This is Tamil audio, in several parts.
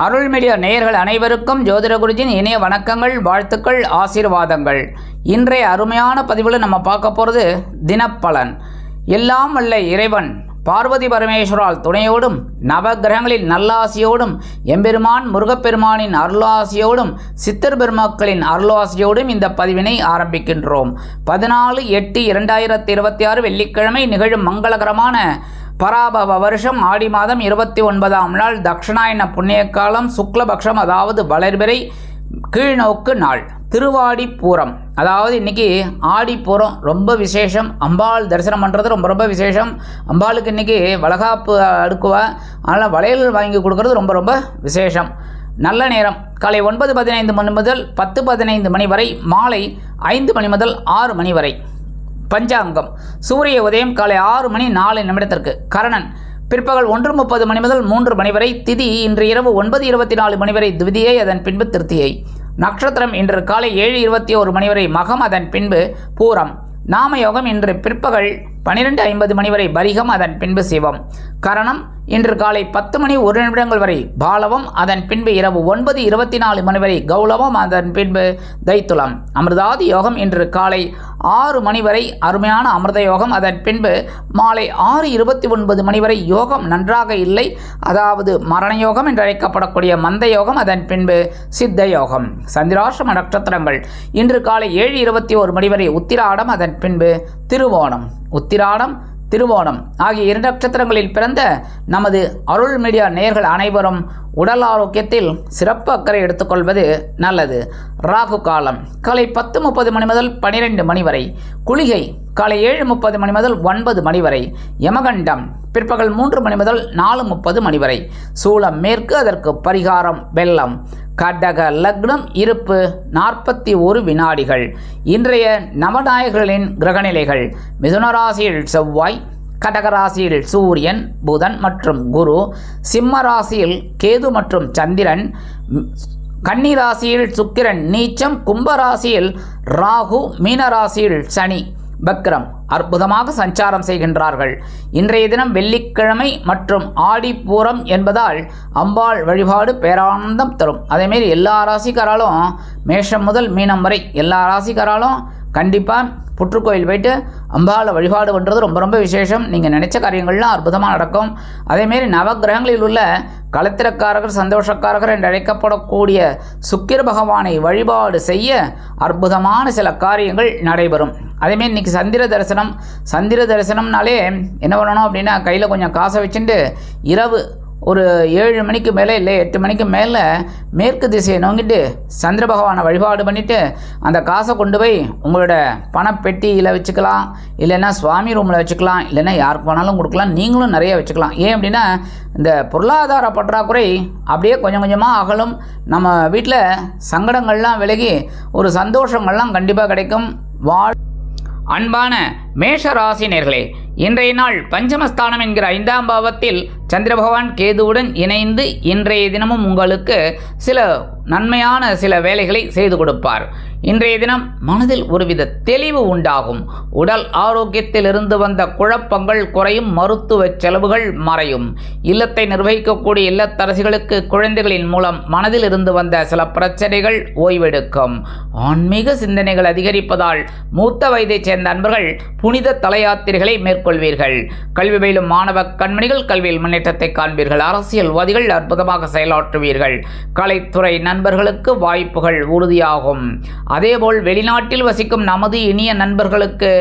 அருள் மீடியா நேயர்கள் அனைவருக்கும் ஜோதிட குருஜின் இணைய வணக்கங்கள், வாழ்த்துக்கள், ஆசீர்வாதங்கள். இன்றைய அருமையான பதிவில் நம்ம பார்க்க போகிறது தினப்பலன். எல்லாம் வல்ல இறைவன் பார்வதி பரமேஸ்வரால் துணையோடும் நவகிரகங்களின் நல்லாசியோடும் எம்பெருமான் முருகப்பெருமானின் அருளாசியோடும் சித்தர் பெருமக்களின் அருளாசியோடும் இந்த பதிவினை ஆரம்பிக்கின்றோம். 14/8/2026 வெள்ளிக்கிழமை நிகழும் மங்களகரமான பராபவ வருஷம் ஆடி மாதம் 29ஆம் நாள் தக்ஷணாயன புண்ணிய காலம் சுக்லபக்ஷம், அதாவது வளர்பிறை கீழ்நோக்கு நாள், திருவாடி பூரம். அதாவது இன்றைக்கி ஆடி பூரம் ரொம்ப விசேஷம். அம்பாள் தரிசனம் பண்ணுறது ரொம்ப விசேஷம். அம்பாளுக்கு இன்றைக்கி வளகாப்பு அடுக்குவா, அதனால் வளையல் வாங்கி கொடுக்கறது ரொம்ப விசேஷம். நல்ல நேரம் காலை 9:15 மணி முதல் 10:15 மணி வரை, மாலை 5 மணி முதல் 6 மணி வரை. பஞ்சாங்கம் சூரிய உதயம் காலை 6 மணி 4 நிமிடத்திற்கு. கரணன் பிற்பகல் 1:30 மணி முதல் 3 மணி வரை. திதி இன்று இரவு 9:24 மணி வரை துவிதியை, அதன் பின்பு திருத்தியை. நட்சத்திரம் இன்று காலை 7:21 மணி வரை மகம், அதன் பின்பு பூரம். நாமயோகம் இன்று பிற்பகல் 12:50 மணி வரை பரிகம், அதன் பின்பு சிவம். கரணம் இன்று காலை 10 மணி 1 நிமிடங்கள் வரை பாலவம், அதன் பின்பு இரவு 9:24 மணி வரை கௌலவம், அதன் பின்பு தைத்துலம். அமிர்தாதி யோகம் இன்று காலை 6 மணி வரை அருமையான அமிர்த யோகம், அதன் பின்பு மாலை 6:29 மணி வரை யோகம் நன்றாக இல்லை, அதாவது மரண யோகம் என்று அழைக்கப்படக்கூடிய மந்த யோகம், அதன் பின்பு சித்த யோகம். சந்திராஷ்டம நட்சத்திரங்கள் இன்று காலை 7:21 மணி வரை உத்திராடம், அதன் பின்பு திருவோணம். உத்திராடம் திருவோணம் ஆகிய 2 நட்சத்திரங்களில் பிறந்த நமது அருள் மீடியா நேயர்கள் அனைவரும் உடல் ஆரோக்கியத்தில் சிறப்பு அக்கறை எடுத்துக்கொள்வது நல்லது. ராகு காலம் காலை 10:30 மணி முதல் 12 மணி வரை. குளிகை காலை 7:30 மணி முதல் 9 மணி வரை. யமகண்டம் பிற்பகல் 3 மணி முதல் 4:30 மணி வரை. சூலம் மேற்கு, அதற்கு பரிகாரம் வெள்ளம். கடக லக்னம், இருப்பு 41 வினாடிகள். இன்றைய நவநாயகர்களின் கிரகநிலைகள்: மிதுன ராசியில் செவ்வாய், கடகராசியில் சூரியன், புதன் மற்றும் குரு, சிம்ம ராசியில் கேது மற்றும் சந்திரன், கன்னி ராசியில் சுக்கிரன் நீச்சம், கும்பராசியில் ராகு, மீனராசியில் சனி பக்ரம் அற்புதமாக சஞ்சாரம் செய்கின்றார்கள். இன்றைய தினம் வெள்ளிக்கிழமை மற்றும் ஆடிப்பூரம் என்பதால் அம்பாள் வழிபாடு பேரானந்தம் தரும். அதேமாரி எல்லா ராசிக்காராலும் மேஷம் முதல் மீனம் வரை எல்லா ராசிக்காராலும் கண்டிப்பாக புற்றுக்கோயில் போயிட்டு அம்பாளை வழிபாடு பண்ணுறது ரொம்ப விசேஷம். நீங்கள் நினைச்ச காரியங்கள்லாம் அற்புதமாக நடக்கும். அதேமாரி நவகிரகங்களில் உள்ள களத்திரக்காரகர், சந்தோஷக்காரகர் என்று அழைக்கப்படக்கூடிய சுக்கிர பகவானை வழிபாடு செய்ய அற்புதமான சில காரியங்கள் நடைபெறும். அதேமாரி இன்றைக்கி சந்திர தரிசனம்னாலே என்ன பண்ணணும் அப்படின்னா, கையில் கொஞ்சம் காசை வச்சுட்டு இரவு ஒரு 7 மணிக்கு மேலே இல்லை 8 மணிக்கு மேலே மேற்கு திசையை நோங்கிட்டு சந்திர பகவானை வழிபாடு பண்ணிவிட்டு அந்த காசை கொண்டு போய் உங்களோட பணப்பெட்டியில் வச்சுக்கலாம், இல்லைன்னா சுவாமி ரூமில் வச்சுக்கலாம், இல்லைன்னா யாருக்கு வேணாலும் கொடுக்கலாம். நீங்களும் நிறைய வச்சுக்கலாம். ஏன் அப்படின்னா இந்த பொருளாதார பற்றாக்குறை அப்படியே கொஞ்சம் கொஞ்சமாக அகலும். நம்ம வீட்டில் சங்கடங்கள்லாம் விலகி ஒரு சந்தோஷங்கள்லாம் கண்டிப்பாக கிடைக்கும். அன்பான மேஷ ராசினியர்களே, இன்றைய நாள் பஞ்சமஸ்தானம் என்கிற 5ஆம் பாவத்தில் சந்திர பகவான் கேதுவுடன் இணைந்து இன்றைய தினமும் உங்களுக்கு சில நன்மையான சில வேலைகளை செய்து கொடுப்பார். இன்றைய தினம் மனதில் ஒருவித தெளிவு உண்டாகும். உடல் ஆரோக்கியத்தில் இருந்து வந்த குழப்பங்கள் குறையும், மருத்துவ செலவுகள் மறையும். இல்லத்தை நிர்வகிக்கக்கூடிய இல்லத்தரசிகளுக்கு குழந்தைகளின் மூலம் மனதில் இருந்து வந்த சில பிரச்சனைகள் ஓய்வெடுக்கும். ஆன்மீக சிந்தனைகள் அதிகரிப்பதால் மூத்த வயதைச் சேர்ந்த அன்பர்கள் புனித தல யாத்திரைகளை மேற்கொள்வீர்கள். கல்வி பயிலும் மாணவ கண்மணிகள் கல்வியில் முன்னேற்றத்தை காண்பீர்கள். அரசியல்வாதிகள் அற்புதமாக செயலாற்றுவீர்கள். கலைத்துறை நண்பர்களுக்கு வாய்ப்புகள் உறுதியாகும். அதேபோல் வெளிநாட்டில் வசிக்கும் நமது இனிய நண்பர்களுக்கு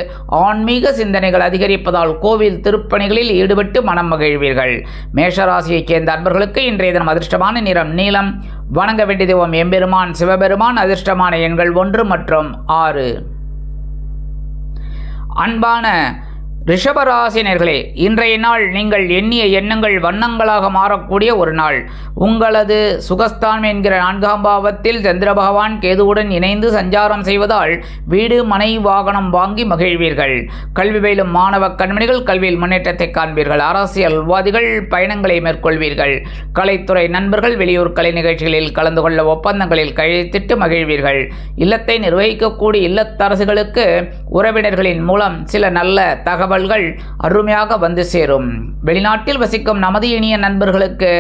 ஆன்மீக சிந்தனைகள் அதிகரிப்பதால் கோவில் திருப்பணிகளில் ஈடுபட்டு மனம் மகிழ்வீர்கள். மேஷராசியைச் சேர்ந்த அன்பர்களுக்கு இன்றைய தினம் அதிர்ஷ்டமான நிறம் நீலம். வணங்க வேண்டிய தெய்வம் எம்பெருமான் சிவபெருமான். அதிர்ஷ்டமான எண்கள் 1 மற்றும் 6. அன்பான ரிஷபராசினியர்களே, இன்றைய நாள் நீங்கள் எண்ணிய எண்ணங்கள் வண்ணங்களாக மாறக்கூடிய ஒரு நாள். உங்களது சுகஸ்தானம் என்கிற 4ஆம் பாவத்தில் சந்திர பகவான் கேதுவுடன் இணைந்து சஞ்சாரம் செய்வதால் வீடு மனை வாகனம் வாங்கி மகிழ்வீர்கள். கல்வி பயிலும் மாணவ கண்மணிகள் கல்வியில் முன்னேற்றத்தை காண்பீர்கள். அரசியல்வாதிகள் பயணங்களை மேற்கொள்வீர்கள். கலைத்துறை நண்பர்கள் வெளியூர் கலை நிகழ்ச்சிகளில் கலந்து கொள்ள ஒப்பந்தங்களில் கையெழுத்திட்டு மகிழ்வீர்கள். இல்லத்தை நிர்வகிக்கக்கூடிய இல்லத்தரசுகளுக்கு உறவினர்களின் மூலம் சில நல்ல தகவல் தகவல்கள் அருமையாக வந்து சேரும். வெளிநாட்டில் வசிக்கும் நமது இனிய நண்பர்களுக்கு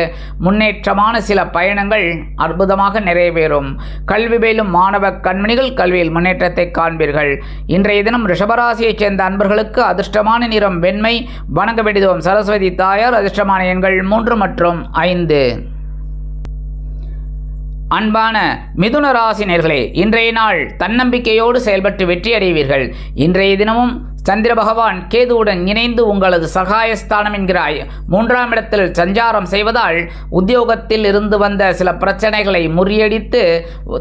முன்னேற்றமான சில பயணங்கள் அற்புதமாக நிறைவேறும். கல்வி பயிலும் மாணவ கண்மணிகள் கல்வியில் முன்னேற்றத்தை காண்பீர்கள். இன்றைய தினம் ரிஷபராசியைச் சேர்ந்த அன்பர்களுக்கு அதிர்ஷ்டமான நிறம் வெண்மை. வணங்க வேண்டியதும் சரஸ்வதி தாயார். அதிர்ஷ்டமான எண்கள் 3 மற்றும் 5. அன்பான மிதுன ராசி நேயர்களே, இன்றைய நாள் தன்னம்பிக்கையோடு செயல்பட்டு வெற்றி அடைவீர்கள். இன்றைய தினமும் சந்திர பகவான் கேதுவுடன் இணைந்து உங்களது சகாயஸ்தானம் என்கிற 3ஆம் இடத்தில் சஞ்சாரம் செய்வதால் உத்தியோகத்தில் இருந்து வந்த சில பிரச்சனைகளை முறியடித்து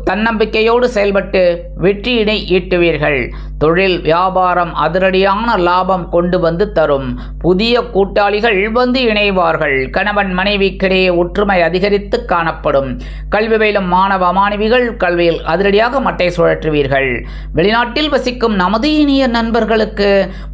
தன்னம்பிக்கையோடு செயல்பட்டு வெற்றியினை ஈட்டுவீர்கள். தொழில் வியாபாரம் அதிரடியான லாபம் கொண்டு வந்து தரும். புதிய கூட்டாளிகள் வந்து இணைவார்கள். கணவன் மனைவிக்கிடையே ஒற்றுமை அதிகரித்து காணப்படும். கல்வி பயிலும் மாணவ மாணவிகள் கல்வியில் அதிரடியாக மட்டை சுழற்றுவீர்கள். வெளிநாட்டில் வசிக்கும் நமது இனிய நண்பர்களுக்கு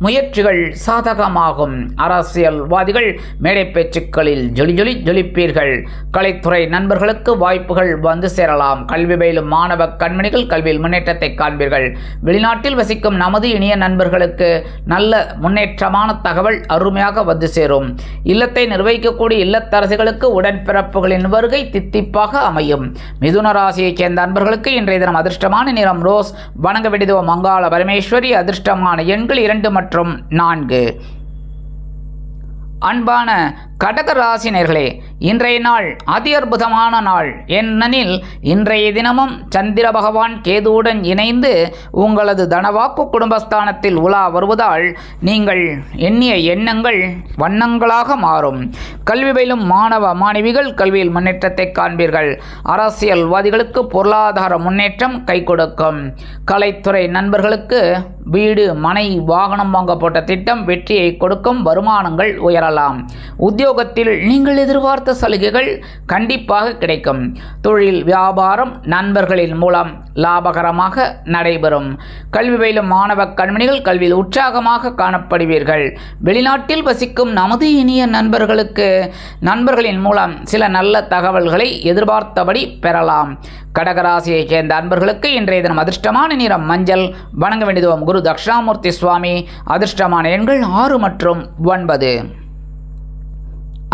முயற்சிகள் சாதகமாகும். அரசியல்வாதிகள் மேடை பேச்சுக்களில் ஜொலிப்பீர்கள். கலைத்துறை நண்பர்களுக்கு வாய்ப்புகள் வந்து சேரலாம். கல்வி பயிலும் மாணவ கண்மணிகள் கல்வியில் முன்னேற்றத்தை காண்பீர்கள். வெளிநாட்டில் வசிக்கும் நமது இனிய நண்பர்களுக்கு நல்ல முன்னேற்றமான தகவல் அருமையாக வந்து சேரும். இல்லத்தை நிர்வகிக்கக்கூடிய இல்லத்தரசிகளுக்கு உடன்பிறப்புகளின் வருகை தித்திப்பாக அமையும். மிதுன ராசியைச் சேர்ந்த அன்பர்களுக்கு இன்றைய தினம் அதிர்ஷ்டமான நிறம் ரோஸ். வணங்க வேண்டியது மங்காள பரமேஸ்வரி. அதிர்ஷ்டமான எண்கள் 2 மற்றும் 4. அன்பான கடக ராசி நேயர்களே, இன்றைய நாள் அதி அற்புதமான நாள். ஏனெனில் இன்றைய தினமும் சந்திர பகவான் கேதுவுடன் இணைந்து உங்களது தனவாக்கு குடும்பஸ்தானத்தில் உலா வருவதால் நீங்கள் எண்ணிய எண்ணங்கள் வண்ணங்களாக மாறும். கல்வி பயிலும் மாணவ மாணவிகள் கல்வியில் முன்னேற்றத்தை காண்பீர்கள். அரசியல்வாதிகளுக்கு பொருளாதார முன்னேற்றம் கை கொடுக்கும். கலைத்துறை நண்பர்களுக்கு வீடு மனை வாகனம் வாங்க போட்ட திட்டம் வெற்றியை கொடுக்கும். வருமானங்கள் உயரலாம். உத்தியோகத்தில் நீங்கள் எதிர்பார்த்த சலுகைகள் கண்டிப்பாக கிடைக்கும். தொழில் வியாபாரம் நண்பர்களின் மூலம் லாபகரமாக நடைபெறும். கல்வி பயிலும் மாணவ கண்மணிகள் கல்வியில் உற்சாகமாக காணப்படுவீர்கள். வெளிநாட்டில் வசிக்கும் நமது இனிய நண்பர்களுக்கு நண்பர்களின் மூலம் சில நல்ல தகவல்களை எதிர்பார்த்தபடி பெறலாம். கடகராசியைச் சேர்ந்த அன்பர்களுக்கு இன்றைய தினம் அதிர்ஷ்டமான நிறம் மஞ்சள். வணங்க வேண்டியதும் குரு தட்சிணாமூர்த்தி சுவாமி. அதிர்ஷ்டமான எண்கள் 6 மற்றும் 9.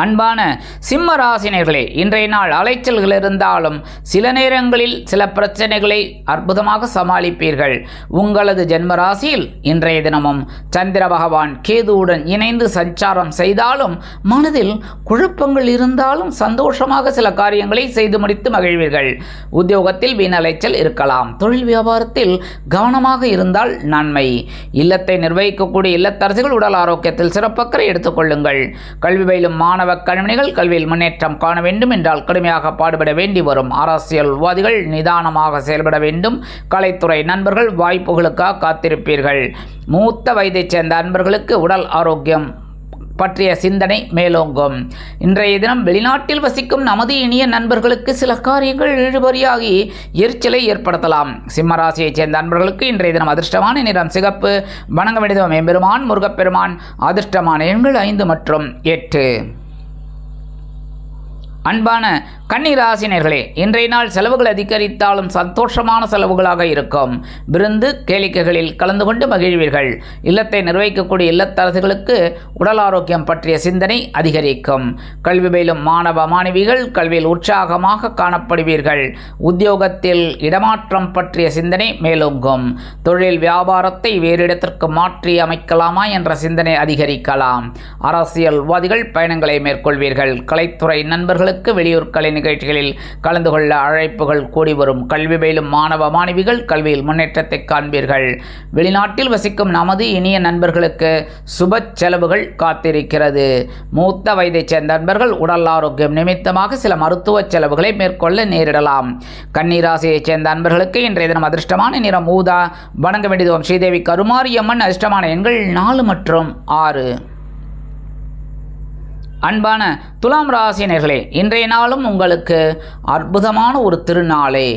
அன்பான சிம்ம ராசினியர்களே, இன்றைய நாள் அலைச்சல்கள் இருந்தாலும் சில நேரங்களில் சில பிரச்சனைகளை அற்புதமாக சமாளிப்பீர்கள். உங்களது ஜென்ம ராசியில் இன்றைய தினமும் சந்திர பகவான் கேதுவுடன் இணைந்து சஞ்சாரம் செய்தாலும் மனதில் குழப்பங்கள் இருந்தாலும் சந்தோஷமாக சில காரியங்களை செய்து முடித்து மகிழ்வீர்கள். உத்தியோகத்தில் வீண் அலைச்சல் இருக்கலாம். தொழில் வியாபாரத்தில் கவனமாக இருந்தால் நன்மை. இல்லத்தை நிர்வகிக்கக்கூடிய இல்லத்தரசிகள் உடல் ஆரோக்கியத்தில் சிறப்பக்கறை எடுத்துக்கொள்ளுங்கள். கல்வி பயிலும் மாணவ கண்மணிகள் கல்வியில் முன்னேற்றம் காண வேண்டும் என்றால் கடுமையாக பாடுபட வேண்டி வரும். அரசியல்வாதிகள் நிதானமாக செயல்பட வேண்டும். கலைத்துறை நண்பர்கள் வாய்ப்புகளுக்காக காத்திருப்பீர்கள். மூத்த வயதைச் சேர்ந்த அன்பர்களுக்கு உடல் ஆரோக்கியம் பற்றிய சிந்தனை மேலோங்கும். இன்றைய தினம் வெளிநாட்டில் வசிக்கும் நமது இனிய நண்பர்களுக்கு சில காரியங்கள் இழுபறியாகி எரிச்சலை ஏற்படுத்தலாம். சிம்மராசியைச் சேர்ந்த நண்பர்களுக்கு இன்றைய தினம் அதிர்ஷ்டமான நிறம் சிகப்பு. வணங்க வேண்டியதும் எம்பெருமான் முருகப்பெருமான். அதிர்ஷ்டமான எண்கள் 5 மற்றும் 8. அன்பான கன்னிராசினியர்களே, இன்றைய நாள் செலவுகள் அதிகரித்தாலும் சந்தோஷமான செலவுகளாக இருக்கும். விருந்து கேளிக்கைகளில் கலந்து கொண்டு மகிழ்வீர்கள். இல்லத்தை நிர்வகிக்கக்கூடிய இல்லத்தரசுகளுக்கு உடல் ஆரோக்கியம் பற்றிய சிந்தனை அதிகரிக்கும். கல்வி பயிலும் மாணவ மாணவிகள் கல்வியில் உற்சாகமாக காணப்படுவீர்கள். உத்தியோகத்தில் இடமாற்றம் பற்றிய சிந்தனை மேலோங்கும். தொழில் வியாபாரத்தை வேறு இடத்திற்கு மாற்றி அமைக்கலாமா என்ற சிந்தனை அதிகரிக்கலாம். அரசியல்வாதிகள் பயணங்களை மேற்கொள்வீர்கள். கலைத்துறை நண்பர்களுக்கு வெளியூர் கலை நிகழ்ச்சிகளில் கலந்து கொள்ள அழைப்புகள் கூடி வரும். கல்வி பயிலும் மாணவ மாணவிகள் கல்வியில் முன்னேற்றத்தை காண்பீர்கள். வெளிநாட்டில் வசிக்கும் நமது இனிய நண்பர்களுக்கு சுப செலவுகள் காத்திருக்கிறது. மூத்த வயதைச் சேர்ந்த நண்பர்கள் உடல் ஆரோக்கியம் நிமித்தமாக சில மருத்துவ செலவுகளை மேற்கொள்ள நேரிடலாம். கன்னிராசியைச் சேர்ந்த நண்பர்களுக்கு இன்றைய தினம் அதிர்ஷ்டமான நிறம் ஊதா. வணங்க வேண்டியது ஸ்ரீதேவி கருமாரியம்மன். அதிர்ஷ்டமான எண்கள் 4 மற்றும் 6. அன்பான துலாம் ராசினியர்களே, இன்றைய நாளும் உங்களுக்கு அற்புதமான ஒரு திருநாளே.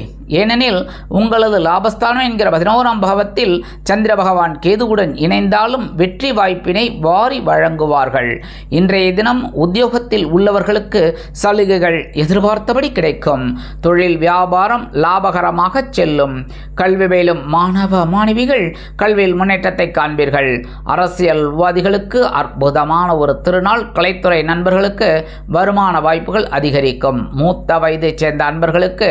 ஏனெனில் உங்களது லாபஸ்தானம் என்கிற 11ஆம் பாவத்தில் சந்திர பகவான் கேதுவுடன் இணைந்தாலும் வெற்றி வாய்ப்பினை வாரி வழங்குவார்கள். இன்றைய தினம் உத்தியோகத்தில் உள்ளவர்களுக்கு சலுகைகள் எதிர்பார்த்தபடி கிடைக்கும். தொழில் வியாபாரம் லாபகரமாக செல்லும். கல்வி பயிலும் மாணவ மாணவிகள் கல்வியில் முன்னேற்றத்தை காண்பீர்கள். அரசியல்வாதிகளுக்கு அற்புதமான ஒரு திருநாள். கலைத்துறை நண்பர்களுக்கு வருமான வாய்ப்புகள் அதிகரிக்கும். மூத்த வயதைச் சேர்ந்த அன்பர்களுக்கு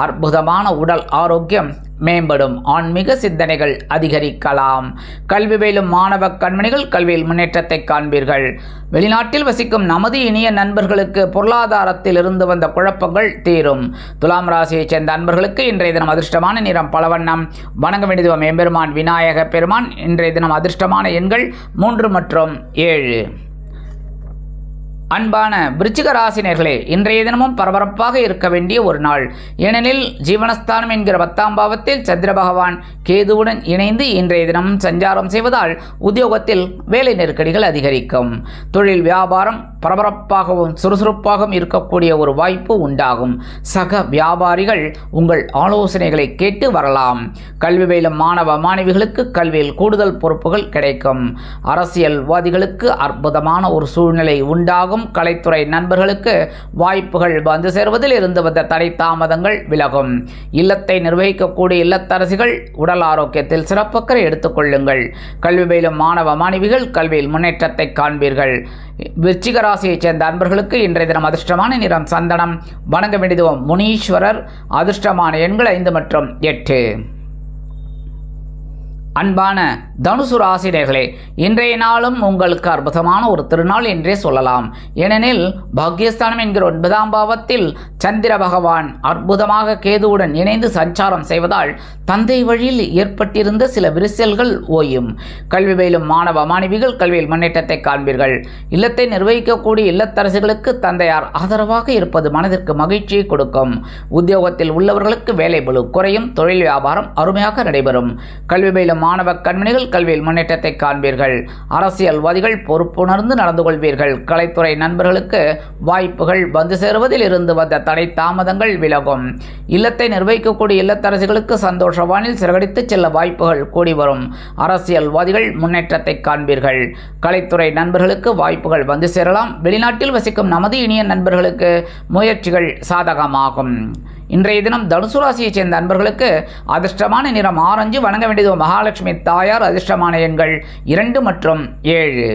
அற்புதமான உடல் ஆரோக்கியம் மேம்படும். ஆன்மீக சிந்தனைகள் அதிகரிக்கலாம். கல்வி பயிலும் மாணவ கண்மணிகள் கல்வியில் முன்னேற்றத்தை காண்பீர்கள். வெளிநாட்டில் வசிக்கும் நமது இனிய நண்பர்களுக்கு பொருளாதாரத்தில் இருந்து வந்த குழப்பங்கள் தீரும். துலாம் ராசியைச் சேர்ந்த அன்பர்களுக்கு இன்றைய தினம் அதிர்ஷ்டமான நிறம் பலவண்ணம். வணங்க வேண்டிய எம்பெருமான் விநாயக பெருமான். இன்றைய தினம் அதிர்ஷ்டமான எண்கள் 3 மற்றும் 7. அன்பான விருச்சிக ராசினியர்களே, இன்றைய தினமும் பரபரப்பாக இருக்க வேண்டிய ஒரு நாள். ஏனெனில் ஜீவனஸ்தானம் என்கிற 10ஆம் பாவத்தில் சந்திர பகவான் கேதுவுடன் இணைந்து இன்றைய தினமும் சஞ்சாரம் செய்வதால் உத்தியோகத்தில் வேலை நெருக்கடிகள் அதிகரிக்கும். தொழில் வியாபாரம் பரபரப்பாகவும் சுறுசுறுப்பாகவும் இருக்கக்கூடிய ஒரு வாய்ப்பு உண்டாகும். சக வியாபாரிகள் உங்கள் ஆலோசனைகளை கேட்டு வரலாம். கல்வி பயிலும் மாணவ மாணவிகளுக்கு கல்வியில் கூடுதல் பொறுப்புகள் கிடைக்கும். அரசியல்வாதிகளுக்கு அற்புதமான ஒரு சூழ்நிலை உண்டாகும். கலைத்துறை நண்பர்களுக்கு வாய்ப்புகள் வந்து சேர்வதில் இருந்து வந்த தடை தாமதங்கள் விலகும். இல்லத்தை நிர்வகிக்கக்கூடிய இல்லத்தரசிகள் உடல் ஆரோக்கியத்தில் சிறப்பக்கறை எடுத்துக் கொள்ளுங்கள். கல்வி பயிலும் மாணவ மாணவிகள் கல்வியில் முன்னேற்றத்தை காண்பீர்கள். விருச்சிக ராசியைச் சேர்ந்த அன்பர்களுக்கு இன்றைய தினம் அதிர்ஷ்டமான நிறம் சந்தனம். வணங்க வேண்டிய முனீஸ்வரர். அதிர்ஷ்டமான எண்கள் 5 மற்றும் 8. அன்பான தனுசு ராசினியர்களே, இன்றைய நாளும் உங்களுக்கு அற்புதமான ஒரு திருநாள் என்றே சொல்லலாம். ஏனெனில் பாக்யஸ்தானம் என்கிற 9ஆம் பாவத்தில் சந்திர பகவான் அற்புதமாக கேதுவுடன் இணைந்து சஞ்சாரம் செய்வதால் தந்தை வழியில் ஏற்பட்டிருந்த சில விரிசல்கள் ஓயும். கல்வி பயிலும் மாணவ மாணவிகள் கல்வியில் முன்னேற்றத்தை காண்பீர்கள். இல்லத்தை நிர்வகிக்கக்கூடிய இல்லத்தரசிகளுக்கு தந்தையார் ஆதரவாக இருப்பது மனதிற்கு மகிழ்ச்சியை கொடுக்கும். உத்தியோகத்தில் உள்ளவர்களுக்கு வேலை பளு குறையும். தொழில் வியாபாரம் அருமையாக நடைபெறும். கல்வி பயிலும் மாணவ கண்மணிகள் கல்வியில் முன்னேற்றத்தை காண்பீர்கள். அரசியல்வாதிகள் பொறுப்புணர்ந்து நடந்து கொள்வீர்கள். கலைத்துறை நண்பர்களுக்கு வாய்ப்புகள் வந்து சேருவதில் இருந்து வந்த தடை தாமதங்கள் விலகும். இல்லத்தை நிர்வகிக்கக்கூடிய இல்லத்தரசிகளுக்கு சந்தோஷவானில் சிறகடித்து செல்ல வாய்ப்புகள் கூடி வரும். அரசியல்வாதிகள் முன்னேற்றத்தை காண்பீர்கள். கலைத்துறை நண்பர்களுக்கு வாய்ப்புகள் வந்து சேரலாம். வெளிநாட்டில் வசிக்கும் நமது இனிய நண்பர்களுக்கு முயற்சிகள் சாதகமாகும். இன்றைய தினம் தனுசு ராசியைச் சேர்ந்த அன்பர்களுக்கு அதிர்ஷ்டமான நிறம் ஆரஞ்சு. வணங்க வேண்டியது மகாலட்சுமி தாயார். அதிர்ஷ்டமான எண்கள் 2 மற்றும் 7.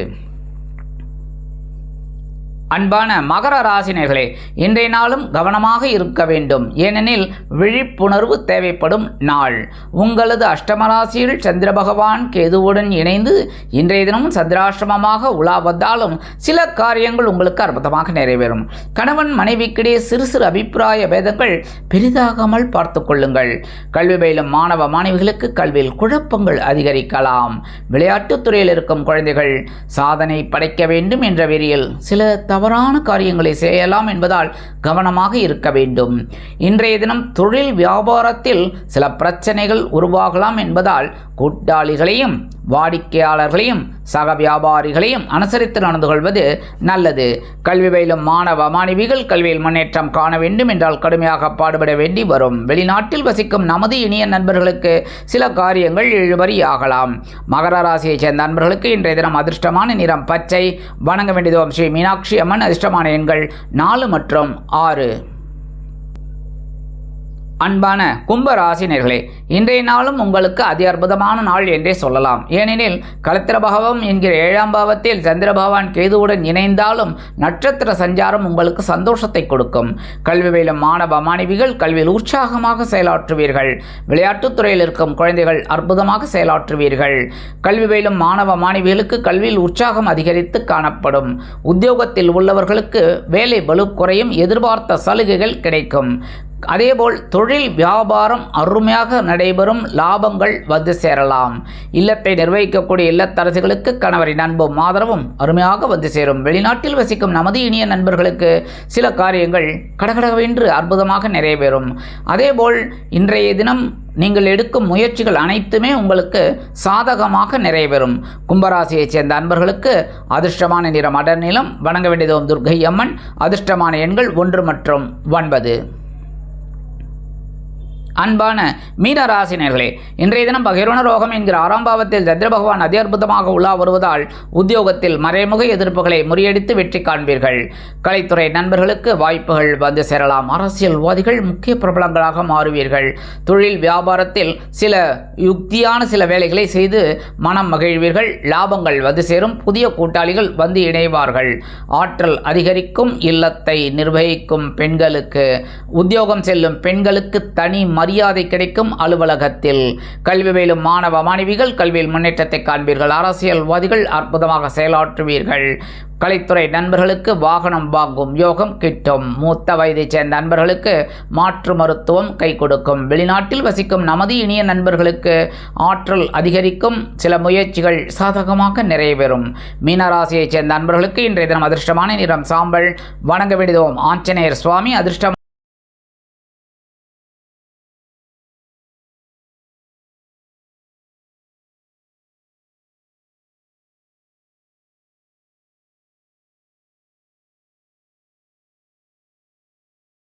அன்பான மகர ராசினியர்களே, இன்றைய நாளும் கவனமாக இருக்க வேண்டும். ஏனெனில் விழிப்புணர்வு தேவைப்படும் நாள். உங்களது அஷ்டமராசியில் சந்திர பகவான் கேதுவுடன் இணைந்து இன்றைய தினமும் சந்திராஷ்டமமாக உலாவதாலும் சில காரியங்கள் உங்களுக்கு அற்புதமாக நிறைவேறும். கணவன் மனைவிக்கிடையே சிறு சிறு அபிப்பிராய பேதங்கள் பெரிதாகாமல் பார்த்து கொள்ளுங்கள். கல்வி பயிலும் மாணவ மாணவிகளுக்கு கல்வியில் குழப்பங்கள் அதிகரிக்கலாம். விளையாட்டுத் துறையில் இருக்கும் குழந்தைகள் சாதனை படைக்க வேண்டும் என்ற வெறியில் சில தவறான காரியங்களை செய்யலாம் என்பதால் கவனமாக இருக்க வேண்டும். இன்றைய தினம் தொழில் வியாபாரத்தில் சில பிரச்சனைகள் உருவாகலாம் என்பதால் கூட்டாளிகளையும் வாடிக்கையாளர்களையும் சக வியாபாரிகளையும் அனுசரித்து நடந்து கொள்வது நல்லது. கல்வி பயிலும் மாணவ மாணவிகள் கல்வியில் முன்னேற்றம் காண வேண்டும் என்றால் கடுமையாக பாடுபட வேண்டி வரும். வெளிநாட்டில் வசிக்கும் நமது இனிய நண்பர்களுக்கு சில காரியங்கள் இழுபறியாகலாம். மகர ராசியைச் சேர்ந்த நண்பர்களுக்கு இன்றைய தினம் அதிர்ஷ்டமான நிறம் பச்சை. வணங்க வேண்டியது ஸ்ரீ மீனாட்சி அம்மன். அதிர்ஷ்டமான எண்கள் 4 மற்றும் 6. அன்பான கும்ப ராசினியர்களே, இன்றைய நாளும் உங்களுக்கு அதி அற்புதமான நாள் என்றே சொல்லலாம். ஏனெனில் கலத்திர பகவம் என்கிற 7ஆம் பாவத்தில் சந்திர பகவான் கேதுவுடன் இணைந்தாலும் நட்சத்திர சஞ்சாரம் உங்களுக்கு சந்தோஷத்தை கொடுக்கும். கல்வி பயிலும் மாணவ மாணவிகள் கல்வியில் உற்சாகமாக செயலாற்றுவீர்கள். விளையாட்டுத் துறையில் இருக்கும் குழந்தைகள் அற்புதமாக செயலாற்றுவீர்கள். கல்வி பயிலும் மாணவ மாணவிகளுக்கு கல்வியில் உற்சாகம் அதிகரித்து காணப்படும். உத்தியோகத்தில் உள்ளவர்களுக்கு வேலை பளு குறையும். எதிர்பார்த்த சலுகைகள் கிடைக்கும். அதேபோல் தொழில் வியாபாரம் அருமையாக நடைபெறும். லாபங்கள் வந்து சேரலாம். இல்லத்தை நிர்வகிக்கக்கூடிய இல்லத்தரசிகளுக்கு கணவரின் அன்பும் ஆதரவும் அருமையாக வந்து சேரும். வெளிநாட்டில் வசிக்கும் நமது இனிய நண்பர்களுக்கு சில காரியங்கள் கடகடவென்று அற்புதமாக நிறைவேறும். அதேபோல் இன்றைய தினம் நீங்கள் எடுக்கும் முயற்சிகள் அனைத்துமே உங்களுக்கு சாதகமாக நிறைவேறும். கும்பராசியைச் சேர்ந்த அன்பர்களுக்கு அதிர்ஷ்டமான நிறம் அடர்நிலம். வணங்க வேண்டியது துர்க்கை அம்மன். அதிர்ஷ்டமான எண்கள் 1 மற்றும் 9. அன்பான மீனராசினியர்களே, இன்றைய தினம் பகிர்வன ரோகம் என்கிற 6ஆம் பாவத்தில் சந்திர பகவான் அதி அற்புதமாக உலா வருவதால் உத்தியோகத்தில் மறைமுக எதிர்ப்புகளை முறியடித்து வெற்றி காண்பீர்கள். கலைத்துறை நண்பர்களுக்கு வாய்ப்புகள் வந்து சேரலாம். அரசியல்வாதிகள் முக்கிய பிரபலங்களாக மாறுவீர்கள். தொழில் வியாபாரத்தில் சில யுக்தியான சில வேலைகளை செய்து மனம் மகிழ்வீர்கள். லாபங்கள் வந்து சேரும். புதிய கூட்டாளிகள் வந்து இணைவார்கள். ஆற்றல் அதிகரிக்கும். இல்லத்தை நிர்வகிக்கும் பெண்களுக்கு, உத்தியோகம் செல்லும் பெண்களுக்கு தனி மரியாதை கிடைக்கும். அலுவலகத்தில் கல்வி பயிலும் மாணவ மாணவிகள் கல்வியில் முன்னேற்றத்தை காண்பீர்கள். அரசியல்வாதிகள் அற்புதமாக செயலாற்றுவீர்கள். கலைத்துறை நண்பர்களுக்கு வாகனம் வாங்கும் யோகம் கிட்டும். மூத்த வயதைச் சேர்ந்த நண்பர்களுக்கு மாற்று மருத்துவம் கை கொடுக்கும். வெளிநாட்டில் வசிக்கும் நமது இனிய நண்பர்களுக்கு ஆற்றல் அதிகரிக்கும். சில முயற்சிகள் சாதகமாக நிறைவேறும். மீனராசியைச் சேர்ந்த நண்பர்களுக்கு இன்றைய தினம் அதிர்ஷ்டமான நிறம் சாம்பல். வணங்க வேண்டியதோம் ஆஞ்சநேயர் சுவாமி. அதிர்ஷ்டம்